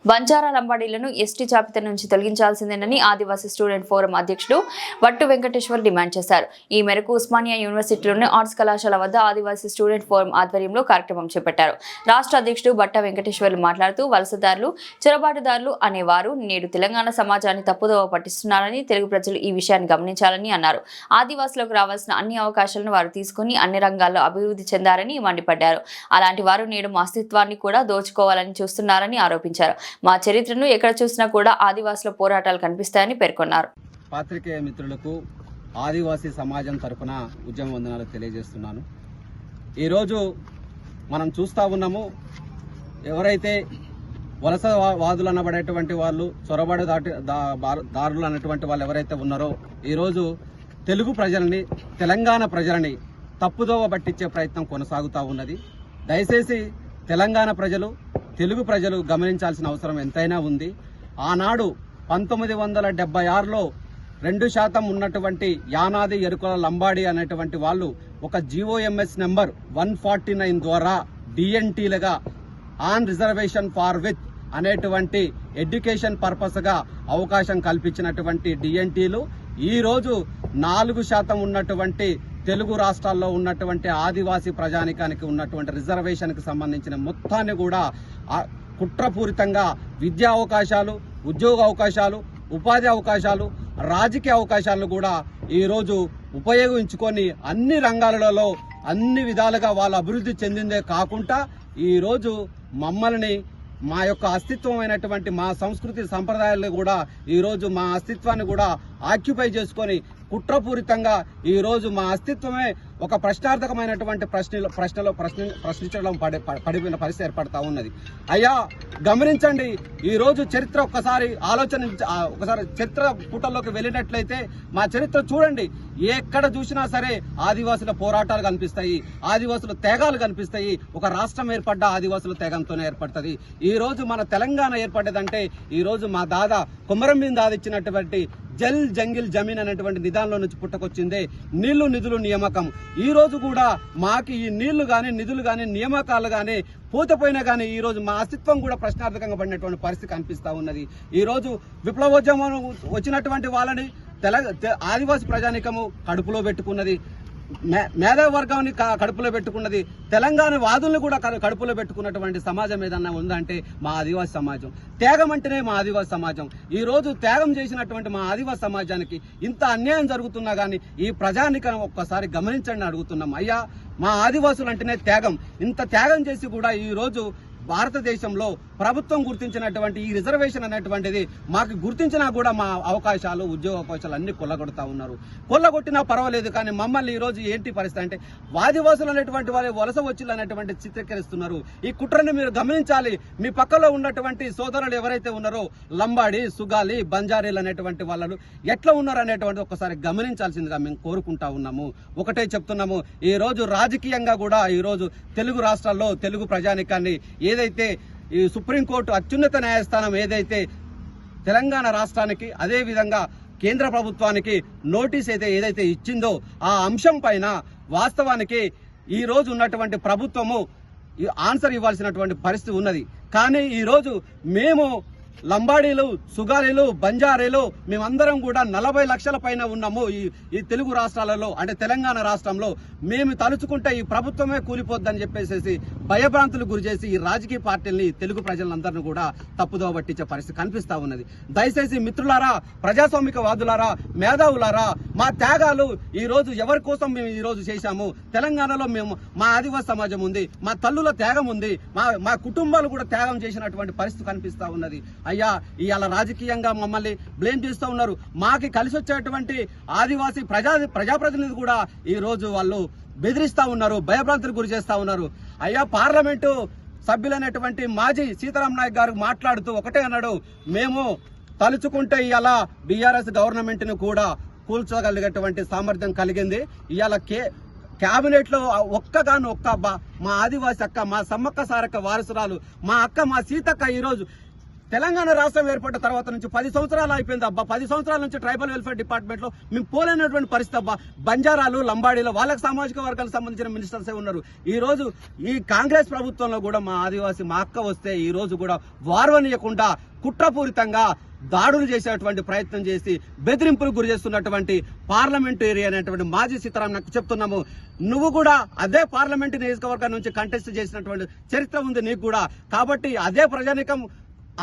Banjara లంబాడీలను ST జాబితా నుంచి తొలగించాల్సిందేనని ఆదివాసీ student forum అధ్యక్షుడు వట్టు వెంకటేశ్వర్ డిమాండ్ చేశారు. ఈ మేరకు ఉస్మానియా యూనివర్సిటీలోని ఆర్ట్స్ కళాశాల వద్ద ఆదివాసీ స్టూడెంట్ ఫోరం ఆధ్వర్యంలో కార్యక్రమం చేపట్టారు. రాష్ట్ర అధ్యక్షుడు బట్ట వెంకటేశ్వర్లు మాట్లాడుతూ వలసదారులు, చొరబాటుదారులు అనేవారు నేడు తెలంగాణ సమాజాన్ని తప్పుదోవ పట్టిస్తున్నారని, తెలుగు ప్రజలు ఈ విషయాన్ని గమనించాలని అన్నారు. ఆదివాసులకు రావాల్సిన అన్ని అవకాశాలను వారు తీసుకుని అన్ని రంగాల్లో అభివృద్ధి చెందారని మండిపడ్డారు. అలాంటి వారు నేడు మా అస్తిత్వాన్ని కూడా దోచుకోవాలని చూస్తున్నారని ఆరోపించారు. మా చరిత్రను ఎక్కడ చూసినా కూడా ఆదివాసుల పోరాటాలు కనిపిస్తాయని పేర్కొన్నారు. పాత్రికేయ మిత్రులకు ఆదివాసీ సమాజం తరపున ఉద్యమ వందనాలు తెలియజేస్తున్నాను. ఈరోజు మనం చూస్తూ ఉన్నాము, ఎవరైతే వలస వాదులు అనబడేటువంటి వాళ్ళు, చొరబడి దారులు అన్నటువంటి వాళ్ళు ఎవరైతే ఉన్నారో ఈరోజు తెలుగు ప్రజలని, తెలంగాణ ప్రజలని తప్పుదోవ పట్టించే ప్రయత్నం కొనసాగుతూ ఉన్నది. దయచేసి తెలంగాణ ప్రజలు, తెలుగు ప్రజలు గమనించాల్సిన అవసరం ఎంతైనా ఉంది. ఆనాడు 1976లో 2% ఉన్నటువంటి యానాది ఎరుకుల లంబాడి అనేటువంటి వాళ్ళు ఒక GOMS నెంబర్ 149 ద్వారా డిఎన్టీలుగా ఆన్ రిజర్వేషన్ ఫార్ విత్ అనేటువంటి ఎడ్యుకేషన్ పర్పస్గా అవకాశం కల్పించినటువంటి డిఎన్టీలు ఈరోజు 4% ఉన్నటువంటి తెలుగు రాష్ట్రాల్లో ఉన్నటువంటి ఆదివాసీ ప్రజానికానికి ఉన్నటువంటి రిజర్వేషన్కి సంబంధించిన మొత్తాన్ని కూడా కుట్రపూరితంగా విద్యా అవకాశాలు, ఉద్యోగ అవకాశాలు, ఉపాధి అవకాశాలు, రాజకీయ అవకాశాలను కూడా ఈరోజు ఉపయోగించుకొని అన్ని రంగాలలో అన్ని విధాలుగా వాళ్ళు అభివృద్ధి చెందిందే కాకుండా ఈరోజు మమ్మల్ని, మా యొక్క అస్తిత్వమైనటువంటి మా సంస్కృతి సంప్రదాయాలను కూడా ఈరోజు మా అస్తిత్వాన్ని కూడా ఆక్యుపై చేసుకొని కుట్రపూరితంగా ఈరోజు మా అస్తిత్వమే ఒక ప్రశ్నార్థకమైనటువంటి ప్రశ్నించడం పడిపోయిన పరిస్థితి ఏర్పడతా ఉన్నది. అయ్యా గమనించండి, ఈరోజు చరిత్ర ఒకసారి చరిత్ర పుటల్లోకి వెళ్ళినట్లయితే మా చరిత్ర చూడండి. ఎక్కడ చూసినా సరే ఆదివాసుల పోరాటాలు కనిపిస్తాయి, ఆదివాసుల త్యాగాలు కనిపిస్తాయి. ఒక రాష్ట్రం ఏర్పడ్డ ఆదివాసుల త్యాగంతోనే ఏర్పడుతుంది. ఈ రోజు మన తెలంగాణ ఏర్పడ్డదంటే ఈరోజు మా దాదా కొమరంభీం దాదా ఇచ్చినటువంటి జల్ జంగిల్ జమీన్ అనేటువంటి నిదానంలో నుంచి పుట్టుకొచ్చిందే నీళ్లు నిధులు నియామకం. ఈ రోజు కూడా మాకు ఈ నీళ్లు గాని, నిధులు గాని, నియామకాలు గాని పూతపోయినా కానీ ఈ రోజు మా అస్తిత్వం కూడా ప్రశ్నార్థకంగా పడినటువంటి పరిస్థితి కనిపిస్తా ఉన్నది. ఈ రోజు విప్లవోద్యమం వచ్చినటువంటి వాళ్ళని ఆదివాసీ ప్రజానికము కడుపులో పెట్టుకున్నది, మేధావి వర్గాన్ని కడుపులో పెట్టుకున్నది, తెలంగాణ వాదుల్ని కూడా కడుపులో పెట్టుకున్నటువంటి సమాజం ఏదన్నా ఉందంటే మా ఆదివాసీ సమాజం. త్యాగం అంటేనే మా ఆదివాసీ సమాజం. ఈ రోజు త్యాగం చేసినటువంటి మా ఆదివాసీ సమాజానికి ఇంత అన్యాయం జరుగుతున్నా కానీ ఈ ప్రజానికం ఒక్కసారి గమనించండి అడుగుతున్నాం. అయ్యా మా ఆదివాసులు అంటేనే త్యాగం. ఇంత త్యాగం చేసి కూడా ఈ రోజు భారతదేశంలో ప్రభుత్వం గుర్తించినటువంటి ఈ రిజర్వేషన్ అనేటువంటిది మాకు గుర్తించినా కూడా మా అవకాశాలు, ఉద్యోగ అవకాశాలు అన్ని కొల్లగొడతా ఉన్నారు. కొల్లగొట్టినా పర్వాలేదు, కానీ మమ్మల్ని ఈ రోజు ఏంటి పరిస్థితి అంటే ఆదివాసులు అనేటువంటి వారి వలస వచ్చిలు అనేటువంటి చిత్రీకరిస్తున్నారు. ఈ కుట్రని మీరు గమనించాలి. మీ పక్కలో ఉన్నటువంటి సోదరులు ఎవరైతే ఉన్నారో లంబాడి, సుగాలి, బంజారీలు అనేటువంటి వాళ్ళు ఎట్లా ఉన్నారు అనేటువంటి ఒకసారి గమనించాల్సిందిగా మేము కోరుకుంటా ఉన్నాము. ఒకటే చెప్తున్నాము, ఈ రోజు రాజకీయంగా కూడా ఈ రోజు తెలుగు రాష్ట్రాల్లో తెలుగు ప్రజానికాన్ని ఏదైతే ఈ సుప్రీంకోర్టు అత్యున్నత న్యాయస్థానం ఏదైతే తెలంగాణ రాష్ట్రానికి అదేవిధంగా కేంద్ర ప్రభుత్వానికి నోటీస్ ఏదైతే ఇచ్చిందో ఆ అంశం పైన వాస్తవానికి ఈ రోజు ఉన్నటువంటి ప్రభుత్వము ఆన్సర్ ఇవ్వాల్సినటువంటి పరిస్థితి ఉన్నది. కానీ ఈరోజు మేము లంబాడీలు, సుగాలీలు, బంజారీలు మేమందరం కూడా 40 లక్షల పైన ఉన్నాము ఈ తెలుగు రాష్ట్రాలలో, అంటే తెలంగాణ రాష్ట్రంలో. మేము తలుచుకుంటే ఈ ప్రభుత్వమే కూలిపోద్దని చెప్పేసి భయభ్రాంతులు గురి చేసి ఈ రాజకీయ పార్టీల్ని, తెలుగు ప్రజలందరినీ కూడా తప్పుదోవ పట్టించే పరిస్థితి కనిపిస్తా ఉన్నది. దయచేసి మిత్రులారా, ప్రజాస్వామికవాదులారా, మేధావులారా, మా త్యాగాలు ఈ రోజు ఎవరి కోసం మేము ఈ రోజు చేశాము. తెలంగాణలో మేము మా ఆదివాసీ సమాజం ఉంది, మా తల్లుల త్యాగం ఉంది, మా కుటుంబాలు కూడా త్యాగం చేసినటువంటి పరిస్థితి కనిపిస్తా ఉన్నది. అయ్యా ఇవాళ రాజకీయంగా మమ్మల్ని బ్లేమ్ చేస్తూ ఉన్నారు. మాకి కలిసి వచ్చేటువంటి ఆదివాసీ ప్రజాప్రతినిధి కూడా ఈ రోజు వాళ్ళు బెదిరిస్తా ఉన్నారు, భయభ్రాంతులకు గురి చేస్తా ఉన్నారు. అయ్యా పార్లమెంటు సభ్యులైనటువంటి మాజీ సీతారాం నాయక్ గారు మాట్లాడుతూ ఒకటే అన్నాడు, మేము తలుచుకుంటే ఇవాళ బీఆర్ఎస్ గవర్నమెంట్ ను కూడా కూల్చగలిగేటువంటి సామర్థ్యం కలిగింది. ఇవాళ క్యాబినెట్ లో ఒక్క మా ఆదివాసీ అక్క, మా సమ్మక్క సారక్క వారసురాలు, మా అక్క, మా సీతక్క ఈరోజు తెలంగాణ రాష్ట్రం ఏర్పడిన తర్వాత నుంచి 10 సంవత్సరాలు అయిపోయింది అబ్బా. 10 సంవత్సరాల నుంచి ట్రైబల్ వెల్ఫేర్ డిపార్ట్మెంట్ లో మేము పోలేనటువంటి పరిస్థితి అబ్బా. బంజారాలు, లంబాడీలు, వాళ్ళకి సామాజిక వర్గాలకు సంబంధించిన మినిస్టర్సే ఉన్నారు. ఈ రోజు ఈ కాంగ్రెస్ ప్రభుత్వంలో కూడా మా ఆదివాసీ మా అక్క వస్తే ఈ రోజు కూడా వార్వనీయకుండా కుట్రపూరితంగా దాడులు చేసేటువంటి ప్రయత్నం చేసి బెదిరింపులకు గురి చేస్తున్నటువంటి పార్లమెంటరీ అనేటువంటి మాజీ సీతారాం నాకు చెప్తున్నాము. నువ్వు కూడా అదే పార్లమెంట్ నియోజకవర్గం నుంచి కంటెస్ట్ చేసినటువంటి చరిత్ర ఉంది నీకు కూడా. కాబట్టి అదే ప్రజానికం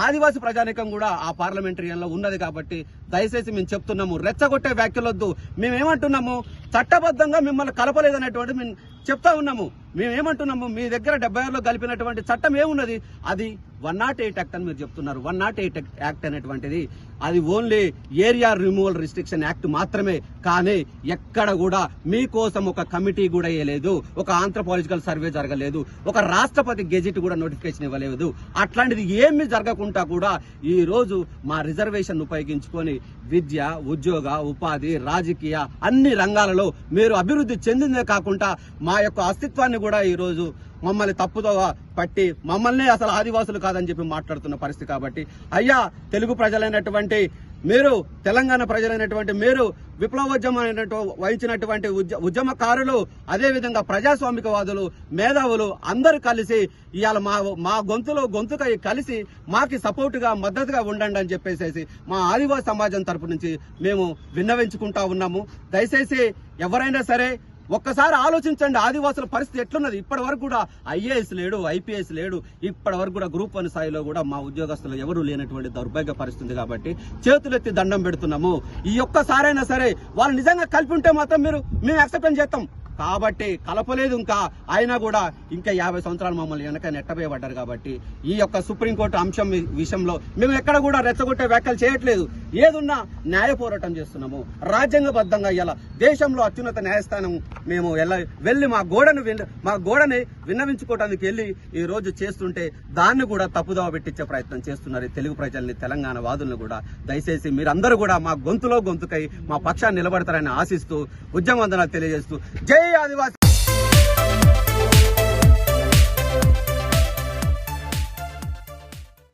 ఆదివాసీ ప్రజానికం కూడా ఆ పార్లమెంటరీలో ఉన్నది. కాబట్టి దయచేసి మేము చెప్తున్నాము, రెచ్చగొట్టే వ్యాఖ్యలొద్దు. మేమేమంటున్నాము, చట్టబద్ధంగా మిమ్మల్ని కలపలేదనేటువంటి మేము చెప్తా ఉన్నాము. మేమేమంటున్నాము, మీ దగ్గర 76లో కలిపినటువంటి చట్టం ఏమున్నది, అది 108 యాక్ట్ అని మీరు చెప్తున్నారు. 108 యాక్ట్ అనేటువంటిది అది only area removal restriction act మాత్రమే. కానీ ఎక్కడ కూడా మీకోసం ఒక కమిటీ కూడా వేయలేదు, ఒక ఆంథ్రోపాలజికల్ సర్వే జరగలేదు, ఒక రాష్ట్రపతి గెజిట్ కూడా నోటిఫికేషన్ ఇవ్వలేదు. అట్లాంటిది ఏమీ జరగకుండా కూడా ఈ రోజు మా రిజర్వేషన్ ఉపయోగించుకొని విద్య, ఉద్యోగ, ఉపాధి, రాజకీయ అన్ని రంగాలలో మీరు అభివృద్ధి చెందిందే కాకుండా మా యొక్క అస్తిత్వాన్ని కూడా ఈ రోజు మమ్మల్ని తప్పుతో పట్టి మమ్మల్ని అసలు ఆదివాసులు కాదని చెప్పి మాట్లాడుతున్న పరిస్థితి. కాబట్టి అయ్యా, తెలుగు ప్రజలైనటువంటి మీరు, తెలంగాణ ప్రజలైనటువంటి మీరు, విప్లవోద్యమం వహించినటువంటి ఉద్యమకారులు, అదేవిధంగా ప్రజాస్వామికవాదులు, మేధావులు అందరూ కలిసి ఇవాళ మా గొంతుకై కలిసి మాకి సపోర్టుగా మద్దతుగా ఉండండి అని చెప్పేసి మా ఆదివాసీ సమాజం తరపు నుంచి మేము విన్నవించుకుంటా ఉన్నాము. దయచేసి ఎవరైనా సరే ఒక్కసారి ఆలోచించండి, ఆదివాసుల పరిస్థితి ఎట్లున్నది. ఇప్పటి వరకు కూడా ఐఏఎస్ లేడు, ఐపీఎస్ లేడు, ఇప్పటి వరకు కూడా గ్రూప్ 1 స్థాయిలో కూడా మా ఉద్యోగస్తులు ఎవరూ లేనటువంటి దౌర్భాగ్య పరిస్థితి. కాబట్టి చేతులెత్తి దండం పెడుతున్నాము. ఈ ఒక్కసారైనా సరే వాళ్ళు నిజంగా కలిపి ఉంటే మాత్రం మేము యాక్సెప్ట్ చేస్తాం. కాబట్టి కలపలేదు ఇంకా, అయినా కూడా ఇంకా 50 సంవత్సరాలు మమ్మల్ని వెనక నెట్టబోయబడ్డారు. కాబట్టి ఈ యొక్క సుప్రీంకోర్టు అంశం విషయంలో మేము ఎక్కడ కూడా రెచ్చగొట్టే వ్యాఖ్యలు చేయట్లేదు. ఏదున్నా న్యాయ పోరాటం చేస్తున్నాము. రాజ్యాంగబద్ధంగా ఇలా దేశంలో అత్యున్నత న్యాయస్థానం మేము వెళ్ళి మా గోడని విన్నవించుకోవడానికి వెళ్ళి ఈ రోజు చేస్తుంటే దాన్ని కూడా తప్పుదోవ పెట్టించే ప్రయత్నం చేస్తున్నారు తెలుగు ప్రజల్ని, తెలంగాణ వాదులను కూడా. దయచేసి మీరందరూ కూడా మా గొంతుకై మా పక్షాన్ని నిలబడతారని ఆశిస్తూ ఉద్యమ వందనాలు తెలియజేస్తూ జై ఆదివాసీ.